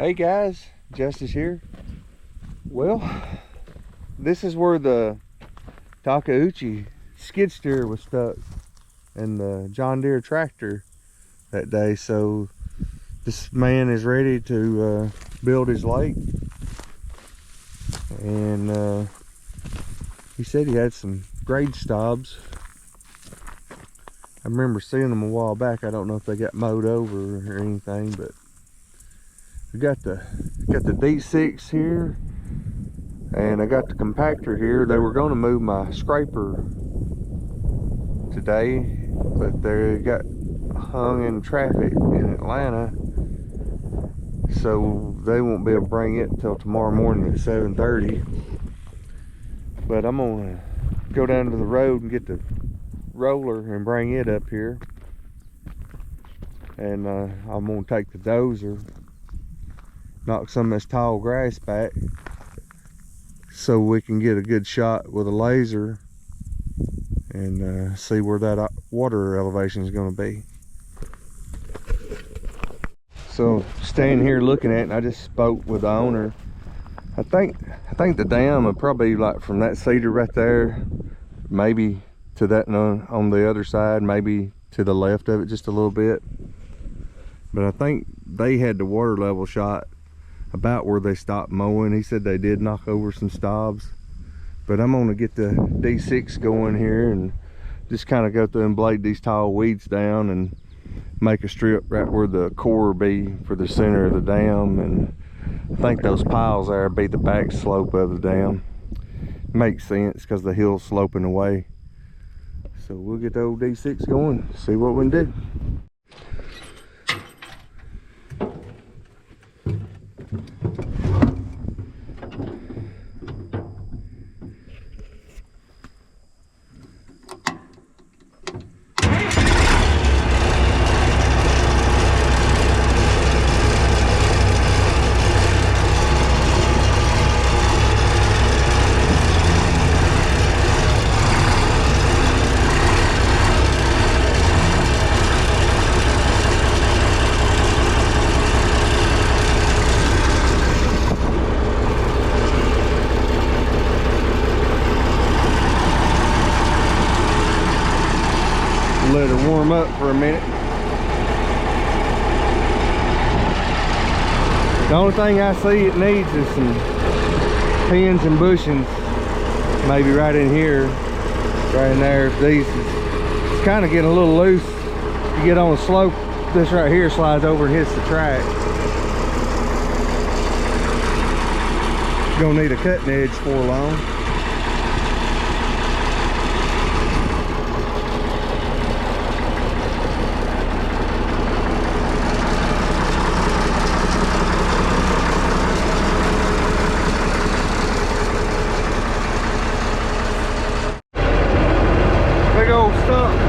Hey guys, Justice here. Well, this is where the Takeuchi skid steer was stuck and the John Deere tractor that day. So this man is ready to build his lake, and he said he had some grade stobs. I remember seeing them a while back. I don't know if they got mowed over or anything, but we got the D6 here, and I got the compactor here. They were going to move my scraper today, but they got hung in traffic in Atlanta, so they won't be able to bring it until tomorrow morning at 7:30. But I'm gonna go down to the road and get the roller and bring it up here, and I'm gonna take the dozer, knock some of this tall grass back so we can get a good shot with a laser and see where that water elevation is going to be. So standing here looking at it, and I just spoke with the owner. I think the dam would probably, like, from that cedar right there, maybe to that on the other side, maybe to the left of it just a little bit. But I think they had the water level shot about where they stopped mowing. He said they did knock over some stobs, but I'm gonna get the D6 going here and just kind of go through and blade these tall weeds down and make a strip right where the core will be for the center of the dam. And I think those piles there be the back slope of the dam. Makes sense because the hill's sloping away. So we'll get the old D6 going, see what we can do. Let it warm up for a minute. The only thing I see it needs is some pins and bushings, maybe right in here, right in there. It's kind of getting a little loose. You get on a slope, this right here slides over and hits the track. You're gonna need a cutting edge for long.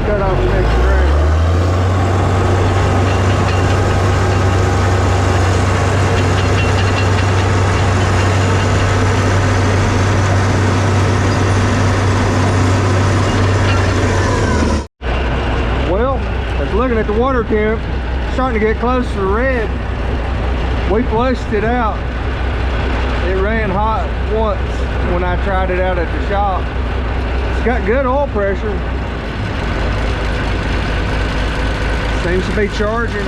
Cut off the next track. Well, as looking at the water temp, starting to get close to the red. We flushed it out. It ran hot once when I tried it out at the shop. It's got good oil pressure. Seems to be charging.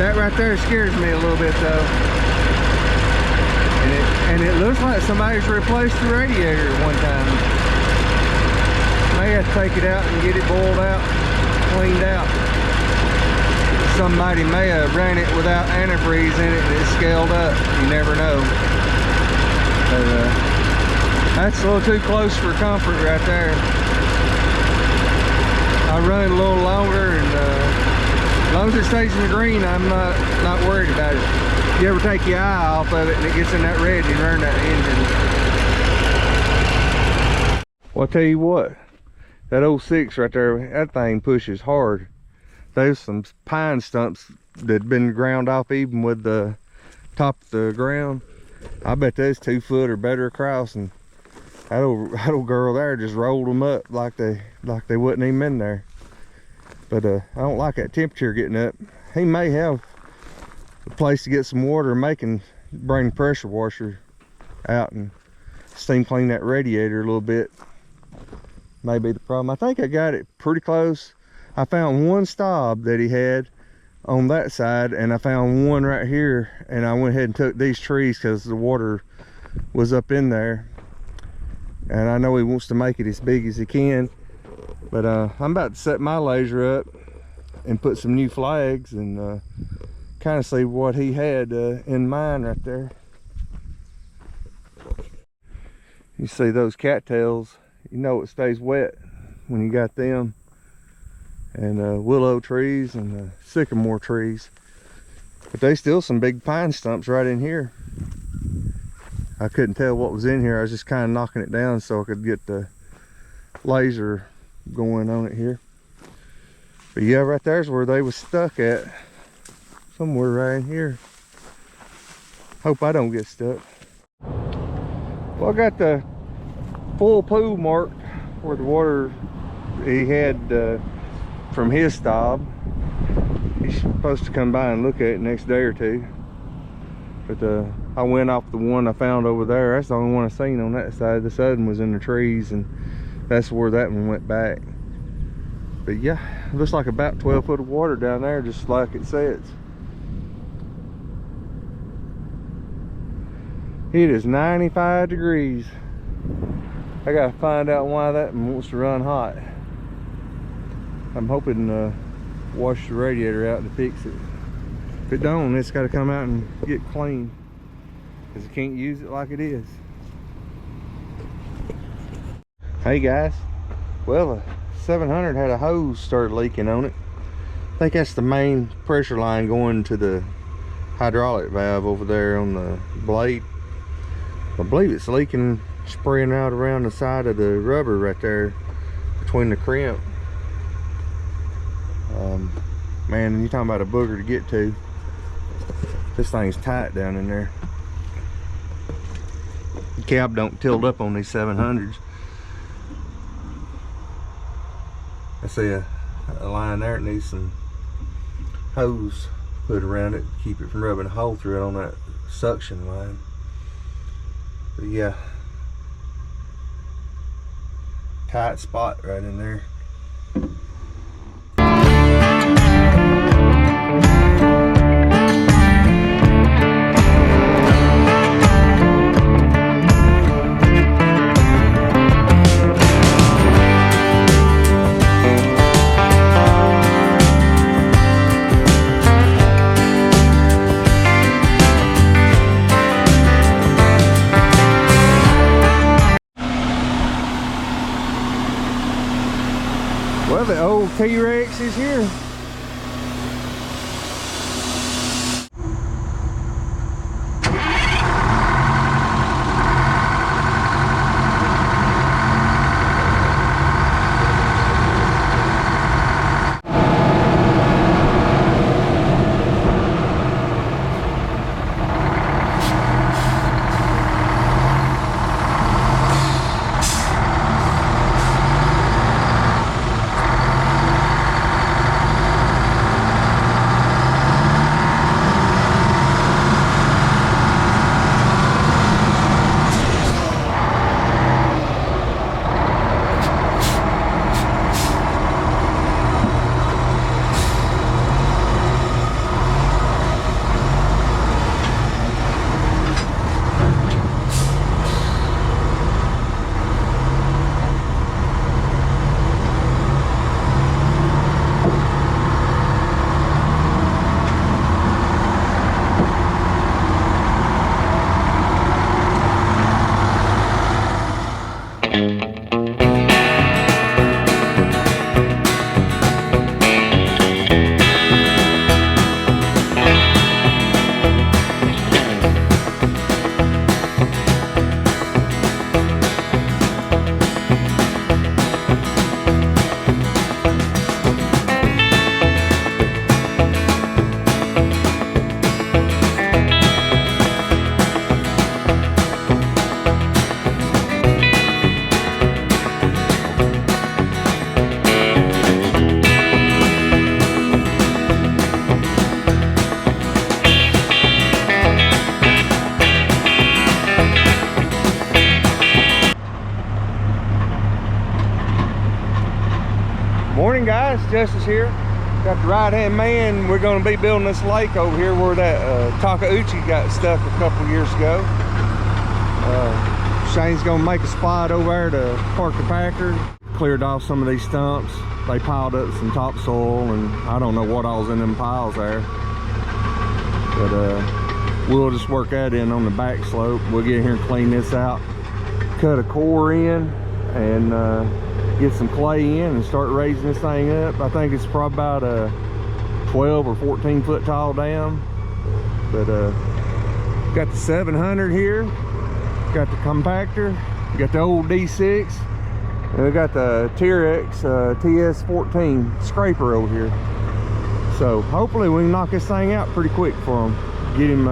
That right there scares me a little bit though. And it looks like somebody's replaced the radiator at one time. May have to take it out and get it boiled out, cleaned out. Somebody may have ran it without antifreeze in it and it scaled up. You never know. But that's a little too close for comfort right there. I run it a little longer, and as long as it stays in the green, I'm not worried about it. If you ever take your eye off of it and it gets in that red, you burn that engine. Well, I'll tell you what, that 06 right there, that thing pushes hard. There's some pine stumps that been ground off even with the top of the ground. I bet that's 2 foot or better across, and that old girl there just rolled them up like they wasn't even in there. But I don't like that temperature getting up. He may have a place to get some water, bring the pressure washer out and steam clean that radiator a little bit. May be the problem. I think I got it pretty close. I found one stop that he had on that side, and I found one right here, and I went ahead and took these trees because the water was up in there, and I know he wants to make it as big as he can. But I'm about to set my laser up and put some new flags and kind of see what he had in mind right there. You see those cattails, you know it stays wet when you got them. And willow trees and sycamore trees. But there's still some big pine stumps right in here. I couldn't tell what was in here. I was just kind of knocking it down so I could get the laser going on it here. But yeah, right there's where they was stuck at. Somewhere right in here. Hope I don't get stuck. Well, I got the full pool marked where the water he had from his stop. He's supposed to come by and look at it next day or two. But I went off the one I found over there. That's the only one I seen on that side. This other one was in the trees, and that's where that one went back. But yeah, it looks like about 12 foot of water down there, just like it says. It is 95 degrees. I gotta find out why that one wants to run hot. I'm hoping wash the radiator out to fix it. If it don't, it's got to come out and get clean, because you can't use it like it is. Hey guys, well, the 700 had a hose started leaking on it. I think that's the main pressure line going to the hydraulic valve over there on the blade. I believe it's leaking, spraying out around the side of the rubber right there between the crimp. Man, you're talking about a booger to get to. This thing's tight down in there. The cab don't tilt up on these 700s. I see a line there that needs some hose put around it to keep it from rubbing a hole through it on that suction line. But yeah, tight spot right in there. Well, the old T-Rex is here. morning, guys. Justice here. Got the right hand man. We're going to be building this lake over here where that Takauchi got stuck a couple years ago. Shane's going to make a spot over there to park the packer. Cleared off some of these stumps. They piled up some topsoil, and I don't know what all's in them piles there. But we'll just work that in on the back slope. We'll get here and clean this out, cut a core in, and get some clay in and start raising this thing up. I think it's probably about a 12 or 14 foot tall dam. But got the 700 here, got the compactor, got the old D6, and we got the T-Rex TS14 scraper over here. So hopefully we can knock this thing out pretty quick for him, get him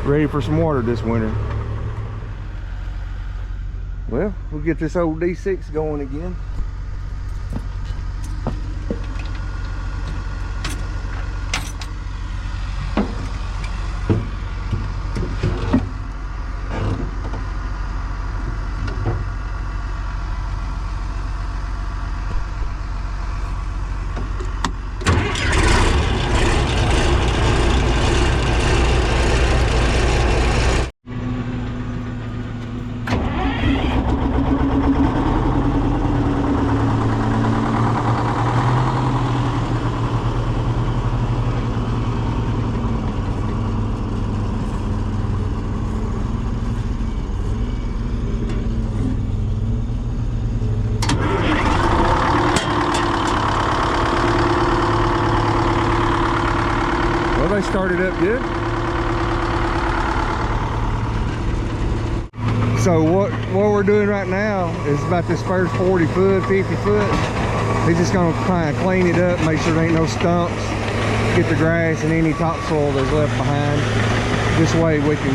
ready for some water this winter. Well, we'll get this old D6 going again. They started up good. So what we're doing right now is about this first 40 foot, 50 foot. He's just gonna kind of clean it up, make sure there ain't no stumps, get the grass and any topsoil that's left behind. This way we can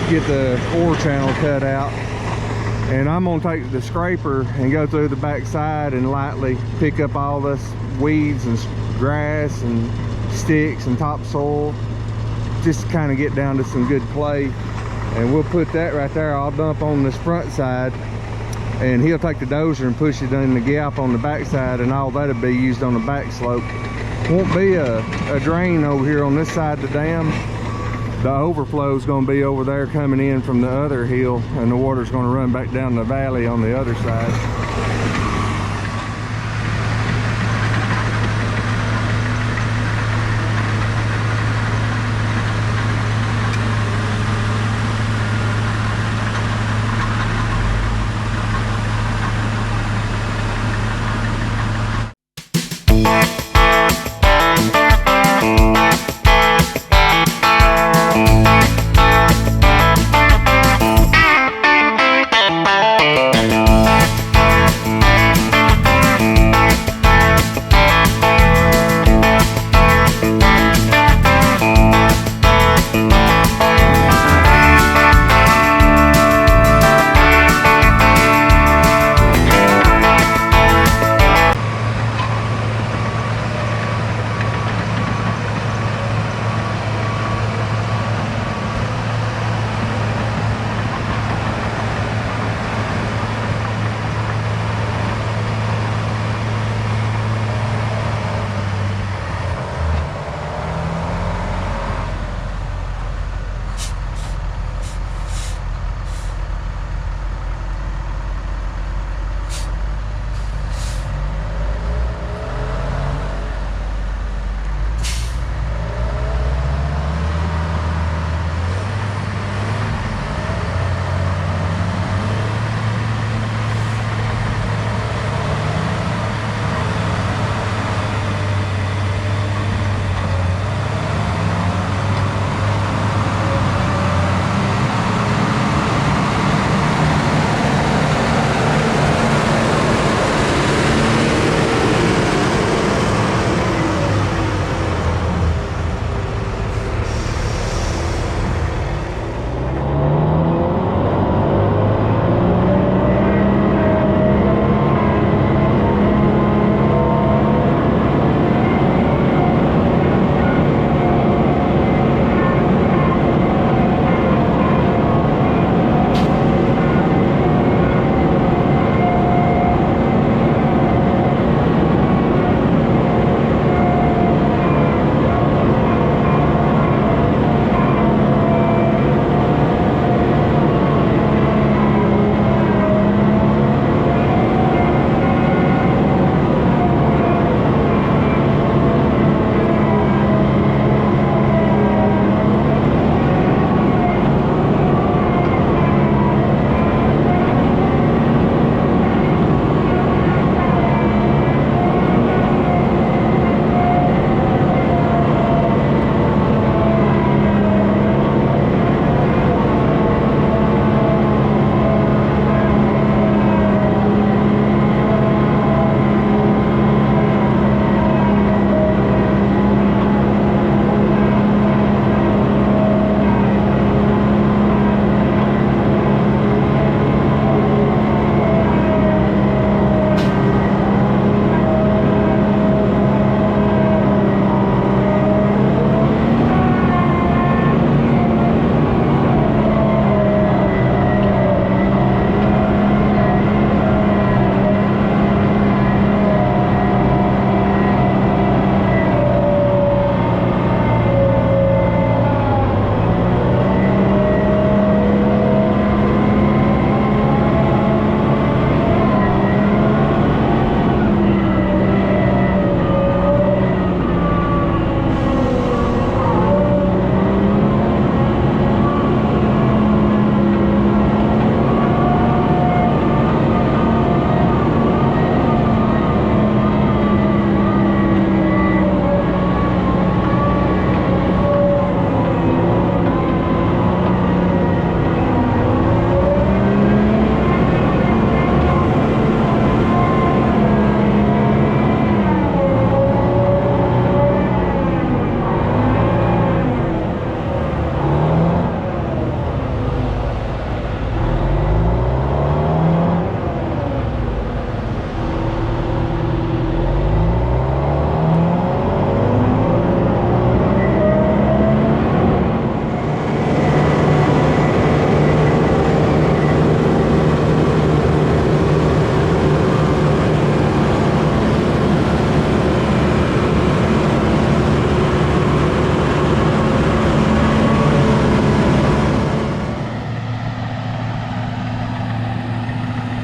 get the core channel cut out. And I'm gonna take the scraper and go through the back side and lightly pick up all this weeds and grass and sticks and topsoil, just kind of get down to some good clay. And we'll put that right there. I'll dump on this front side, and he'll take the dozer and push it in the gap on the back side, and all that'll be used on the back slope. Won't be a drain over here on this side of the dam. The overflow is going to be over there coming in from the other hill, and the water's going to run back down the valley on the other side.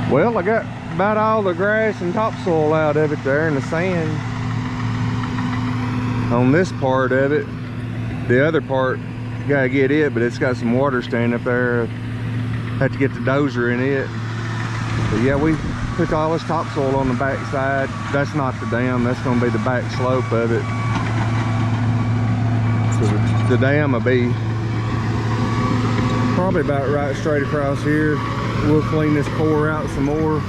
Well, I got about all the grass and topsoil out of it there, and the sand on this part of it. The other part, you gotta get it, but it's got some water standing up there. Have to get the dozer in it. But yeah, we put all this topsoil on the back side. That's not the dam, that's gonna be the back slope of it. So the dam will be probably about right straight across here. We'll clean this core out some more.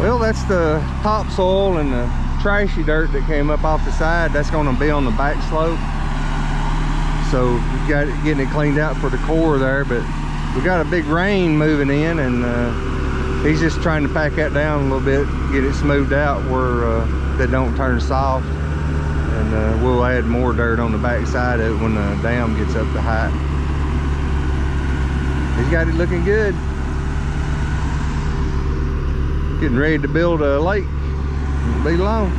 Well, that's the topsoil and the trashy dirt that came up off the side. That's going to be on the back slope. So we got it, getting it cleaned out for the core there, but we got a big rain moving in, and he's just trying to pack that down a little bit, get it smoothed out where they don't turn soft. And we'll add more dirt on the back side of it when the dam gets up to height. He's got it looking good. Getting ready to build a lake. Won't be long.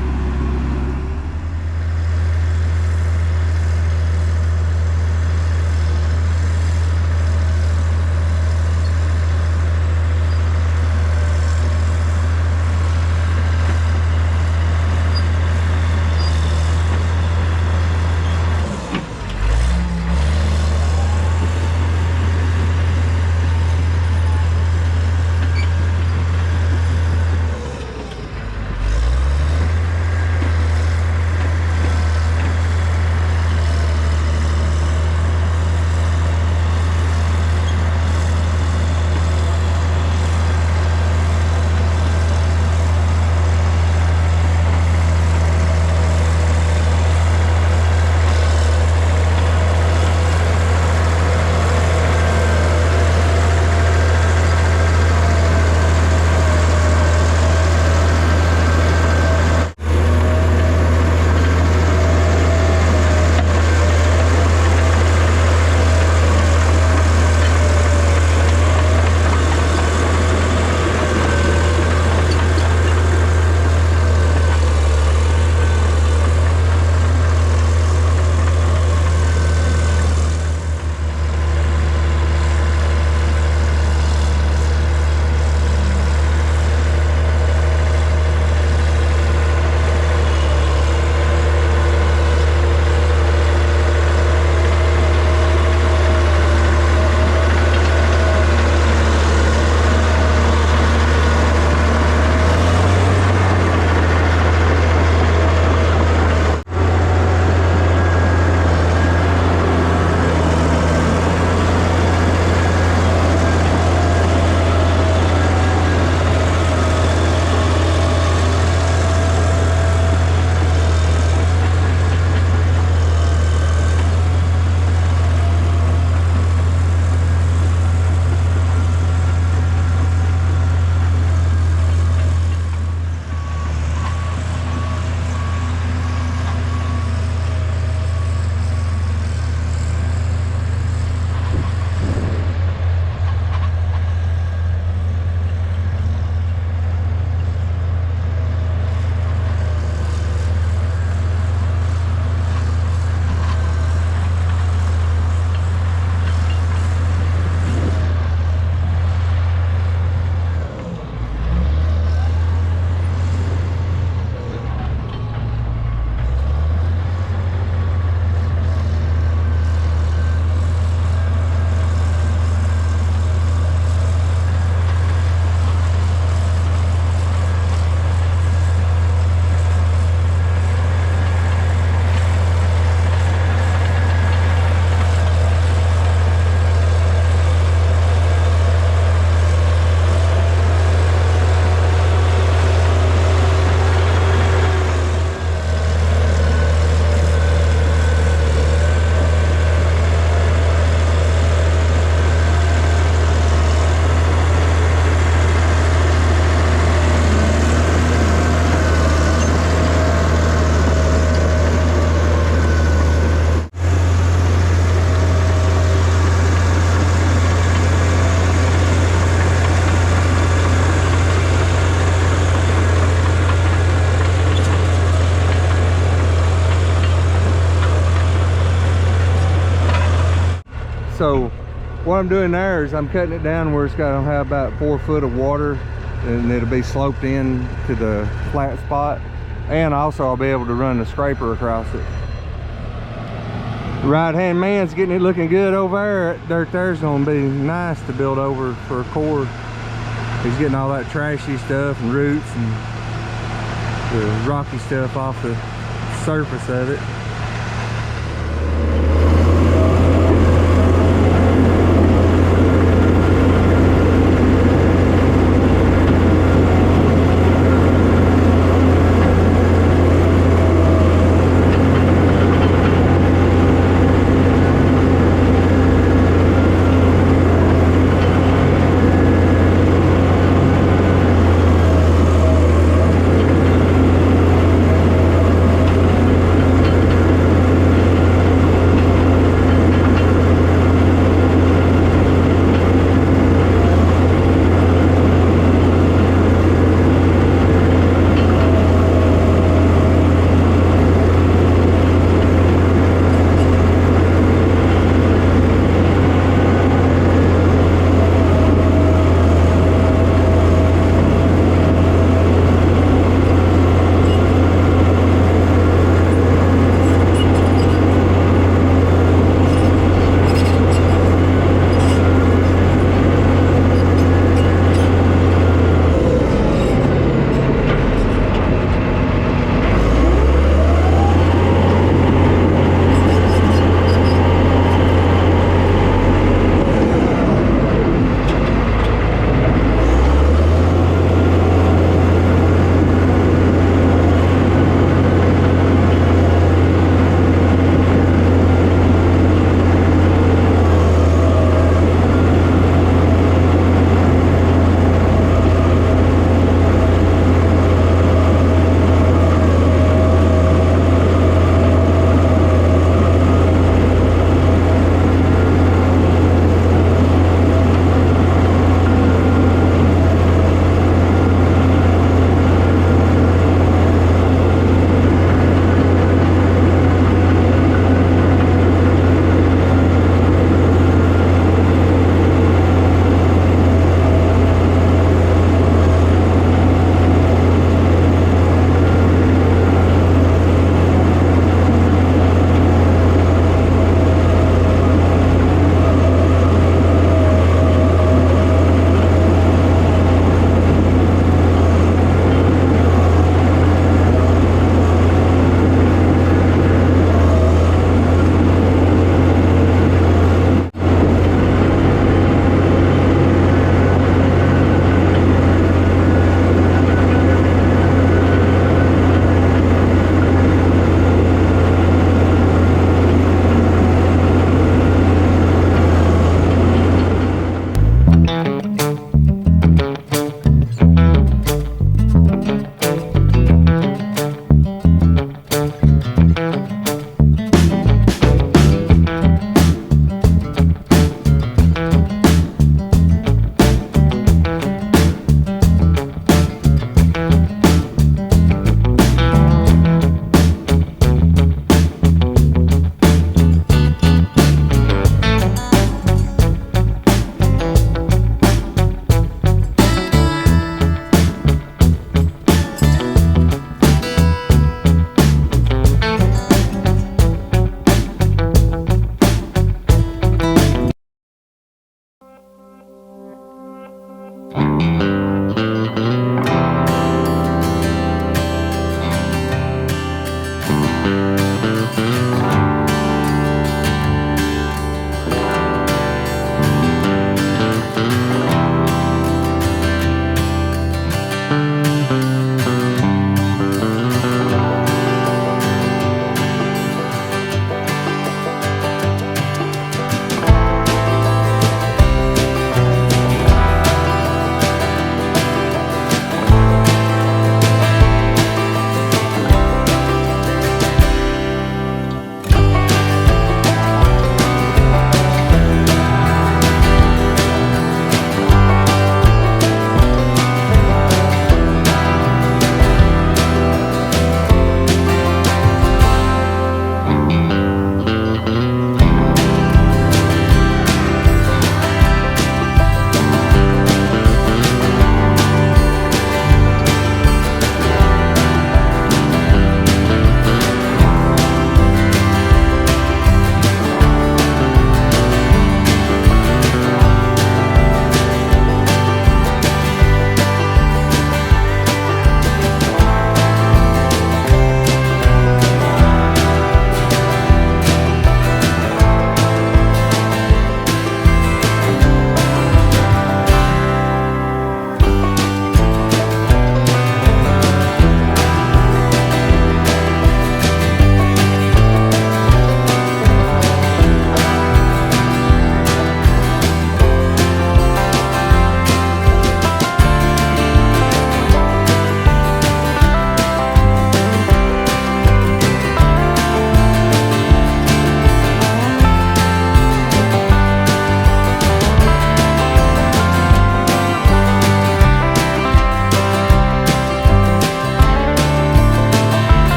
So what I'm doing there is I'm cutting it down where it's got to have about 4 foot of water, and it'll be sloped in to the flat spot. And also I'll be able to run the scraper across it. The right hand man's getting it looking good over there. That dirt there's gonna be nice to build over for a core. He's getting all that trashy stuff and roots and the rocky stuff off the surface of it.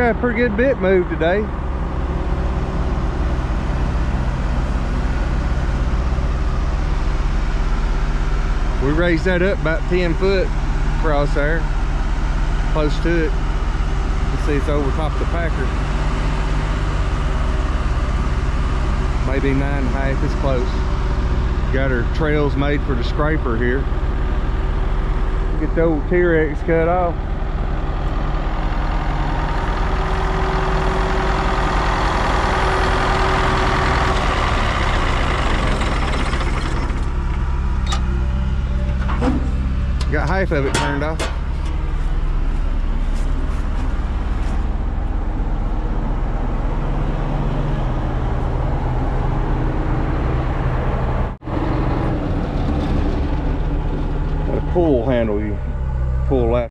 got a pretty good bit moved today. We raised that up about 10 foot across there, close to it. You see it's over top of the packer. Maybe 9.5, it's close. Got our trails made for the scraper here. Get the old T-Rex cut off. Got half of it turned off. Got a pull handle, you pull that.